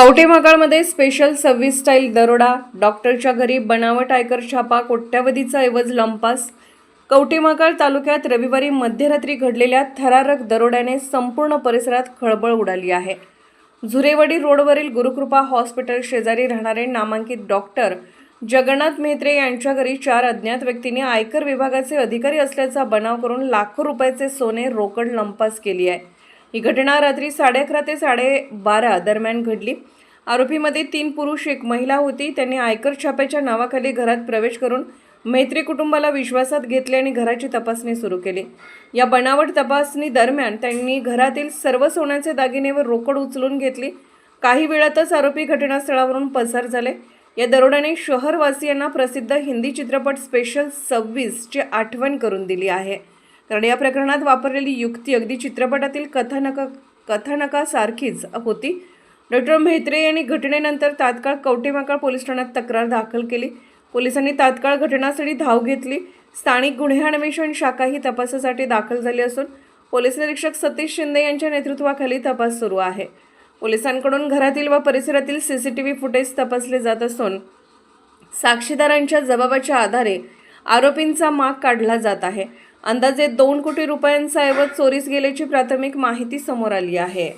कवठेमहांकाळमध्ये special service style दरोडा, डॉक्टरच्या घरी बनावट आयकर छापा, कोट्यवधीचा ऐवज लंपास। कवठेमहांकाळ तालुक्यात रविवारी मध्यरात्री घडलेल्या थरारक दरोड्याने संपूर्ण परिसरात खळबळ उडाली आहे। झुरेवाडी रोडवरील गुरुकृपा हॉस्पिटल शेजारी राहणारे नामांकित डॉक्टर जगन्नाथ मेहत्रे यांच्या घरी 4 अज्ञात व्यक्तींनी आयकर विभागाचे अधिकारी असल्याचा बनाव करून लाखो रुपयाचे सोने रोकड लंपास केली आहे। ही घटना रात्री 11:30 ते 12:30 दरम्यान घडली। आरोपीमध्ये 3 पुरुष 1 महिला होती। त्यांनी आयकर छाप्याच्या नावाखाली घरात प्रवेश करून मेहत्रे कुटुंबाला विश्वासात घेतले आणि घराची तपासणी सुरू केली। या बनावट तपासणी दरम्यान त्यांनी घरातील सर्व सोन्याचे दागिने व रोकड उचलून घेतली। काही वेळातच आरोपी घटनास्थळावरून पसार झाले। या दरोड्याने शहरवासियांना प्रसिद्ध हिंदी चित्रपट स्पेशल 26 ची आठवण करून दिली आहे। कारण या प्रकरणात वापरलेली युक्ती अगदी चित्रपटातील कथानकासारखीच होती। डॉक्टर मेहत्रे यांनी घटनेनंतर तात्काळ कवठेमहांकाळ पोलीस ठाण्यात तक्रार दाखल केली। पोलिसांनी तात्काळ घटनास्थळी धाव घेतली। स्थानिक गुन्हे अन्वेषण शाखाही तपासासाठी दाखल झाली असून पोलीस निरीक्षक सतीश शिंदे यांच्या नेतृत्वाखाली तपास सुरू आहे। पोलिसांकडून घरातील व परिसरातील सीसीटीव्ही फुटेज तपासले जात असून साक्षीदारांच्या जबाबाच्या आधारे आरोपींचा माग काढला जात आहे। अंदाजे 2 कोटी रुपयांचा ऐवज चोरीस गेल्याची प्राथमिक माहिती समोर आली आहे।